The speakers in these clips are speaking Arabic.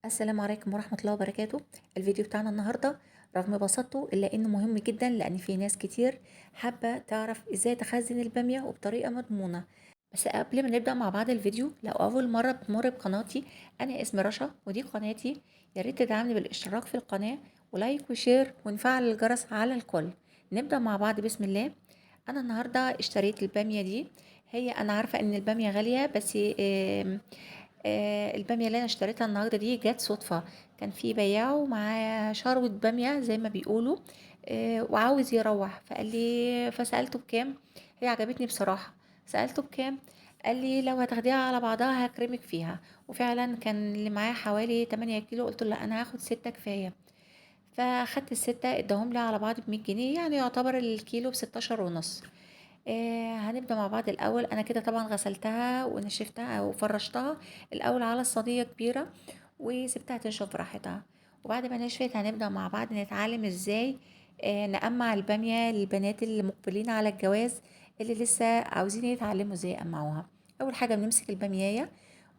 السلام عليكم ورحمة الله وبركاته. الفيديو بتاعنا النهاردة رغم بساطته إلا إنه مهم جدا، لأن في ناس كتير حابة تعرف إزاي تخزن البامية وبطريقة مضمونة. بس قبل ما نبدأ مع بعض الفيديو، لو أول مرة بتمر بقناتي، أنا اسمي رشا ودي قناتي. ياريت تدعمني بالاشتراك في القناة ولايك وشير ونفعل الجرس على الكل. نبدأ مع بعض بسم الله. أنا النهاردة اشتريت البامية دي. أنا عارفة إن البامية غالية، بس البامية اللي أنا اشتريتها النهاردة دي جات صدفة. كان في بياع ومعاه شروة بامية زي ما بيقولوا، وعاوز يروح، فسألته بكام. هي عجبتني بصراحة. سألته بكام، قال لي لو هتاخديها على بعضها هكرمك فيها. وفعلا كان اللي معاه حوالي 8 كيلو، قلت له لا انا هاخد 6 كفاية. فاخدت الستة اداهم لي على بعض ب100 جنيه، يعني يعتبر الكيلو ب16 ونص. هنبدأ مع بعض الأول. أنا كده طبعا غسلتها ونشفتها وفرشتها الأول على صينية كبيرة، وسبتها تنشف براحتها. وبعد ما نشفت هنبدأ مع بعض نتعلم ازاي نقمع البامية للبنات اللي مقبلين على الجواز، اللي لسه عاوزين يتعلموا ازاي يقمعوها. أول حاجة بنمسك البامية،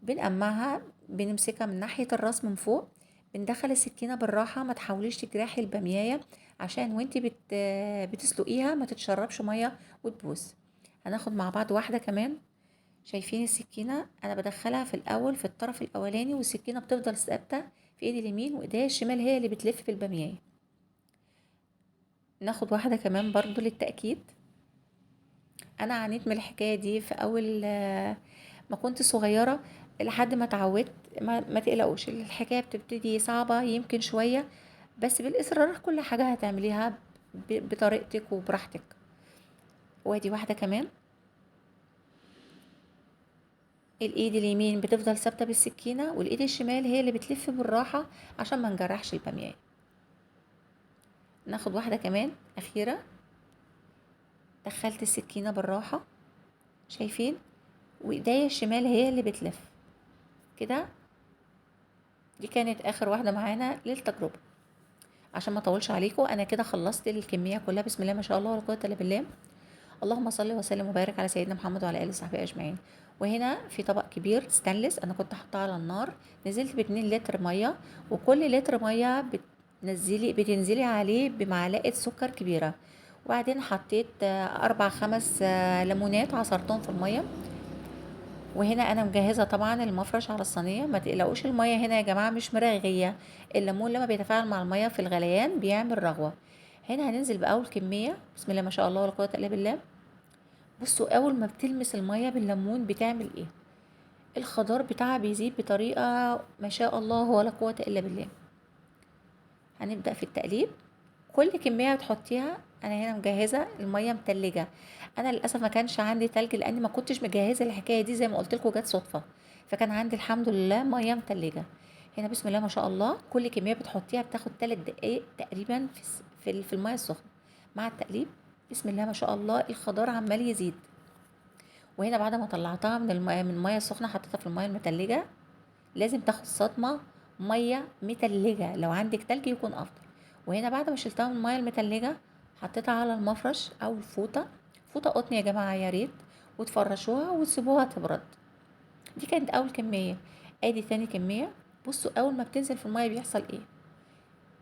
بنقمعها، بنمسكها من ناحية الراس من فوق. بندخل السكينة بالراحة، ما تحاوليش تجرحي البامية عشان وانتي بتسلقيها ما تتشربش مية وتبوظ. هناخد مع بعض واحدة كمان. شايفين السكينة، انا بدخلها في الاول في الطرف الاولاني، والسكينة بتفضل ثابتة في ايدي اليمين، وايديا الشمال هي اللي بتلف في البامية. ناخد واحدة كمان برضو للتأكيد. انا عانيت من الحكاية دي في اول ما كنت صغيرة، لحد ما اتعودت. ما تقلقوش، الحكاية بتبتدي صعبة يمكن شوية، بس بالاصرار كل حاجة هتعمليها بطريقتك وبراحتك. وادي واحدة كمان. الايد اليمين بتفضل ثابته بالسكينه، والايد الشمال هي اللي بتلف بالراحه عشان ما نجرحش الباميه. ناخد واحده كمان اخيره. دخلت السكينه بالراحه، شايفين، وايديا الشمال هي اللي بتلف كده. دي كانت اخر واحده معانا للتجربه. عشان ما اطولش عليكم، انا كده خلصت الكميه كلها. بسم الله ما شاء الله ولا قوه الا بالله. اللهم صل وسلم وبارك على سيدنا محمد وعلى اله وصحبه اجمعين. وهنا في طبق كبير ستانلس انا كنت حاطاه على النار. نزلت ب2 لتر ميه، وكل لتر ميه بتنزلي عليه بمعلقه سكر كبيره. وبعدين حطيت 4 5 ليمونات عصرتهم في الميه. وهنا انا مجهزه طبعا المفرش على الصينيه. ما تقلقوش، الميه هنا يا جماعه مش مرغيه. الليمون لما بيتفاعل مع الميه في الغليان بيعمل رغوه. هنا هننزل باول كميه. بسم الله ما شاء الله ولا قوه الا بالله. بصوا اول ما بتلمس الميه بالليمون بتعمل ايه. الخضار بتاعها بيزيد بطريقه ما شاء الله ولا قوه الا بالله. هنبدا في التقليب. كل كميه بتحطيها. انا هنا مجهزه الميه متلجه. انا للاسف ما كانش عندي تلج، لاني ما كنتش مجهزه الحكايه دي، زي ما قلت لكم جت صدفه. فكان عندي الحمد لله ميه متلجه. هنا بسم الله ما شاء الله كل كميه بتحطيها بتاخد 3 دقايق تقريبا في الميه السخنه مع التقليب. بسم الله ما شاء الله الخضار عمال يزيد. وهنا بعد ما طلعتها من الميه السخنه حطيتها في الميه المتلجه. لازم تاخد صدمه ميه متلجه، لو عندك تلج يكون افضل. وهنا بعد ما شلتها من الميه المتلجه حطيتها على المفرش او الفوطه. فوطه قطن يا جماعه يا ريت. وتفرشوها وتسيبوها تبرد. دي كانت اول كميه. ادي تاني كميه. بصوا اول ما بتنزل في الميه بيحصل ايه.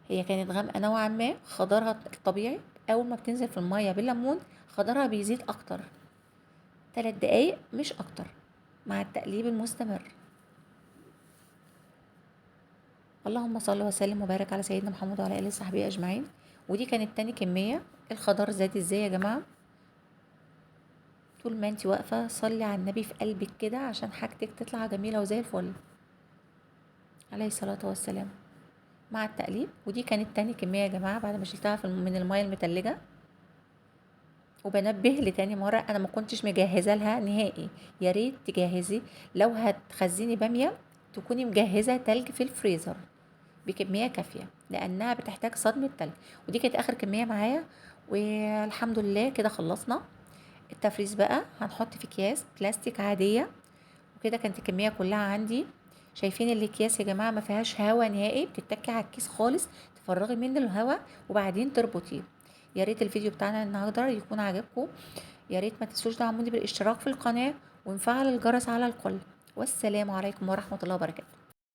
هي كانت غامقه نوعا ما، خضرها الطبيعي. اول ما بتنزل في الميه بالليمون خضرها بيزيد اكتر. 3 دقايق مش اكتر مع التقليب المستمر. اللهم صل وسلم وبارك على سيدنا محمد وعلى اله وصحبه اجمعين. ودي كانت تاني كميه. الخضار زاد ازاي يا جماعه. طول ما انت واقفه صلي على النبي في قلبك كده عشان حاجتك تطلع جميله وزي الفل عليه الصلاه والسلام. مع التقليب. ودي كانت تاني كميه يا جماعه بعد ما شلتها من الميه المتلجه. وبنبه لتاني مرة، انا ما كنتش مجهزة لها نهائي. يا ريت تجهزي لو هتخزني بامية، تكوني مجهزة تلج في الفريزر بكمية كافية، لانها بتحتاج صدمة تلج. ودي كانت اخر كمية معايا. والحمد لله كده خلصنا التفريز. بقى هنحط في اكياس بلاستيك عادية. وكده كانت الكمية كلها عندي. شايفين الاكياس يا جماعة ما فيهاش هوا نهائي، بتتكي على الكيس خالص، تفرغي منه الهوا وبعدين تربطيه. يا ريت الفيديو بتاعنا النهارده يكون عجبكم. يا ريت ما تنسوش دعموني بالاشتراك في القناة ونفعل الجرس على الكل. والسلام عليكم ورحمة الله وبركاته.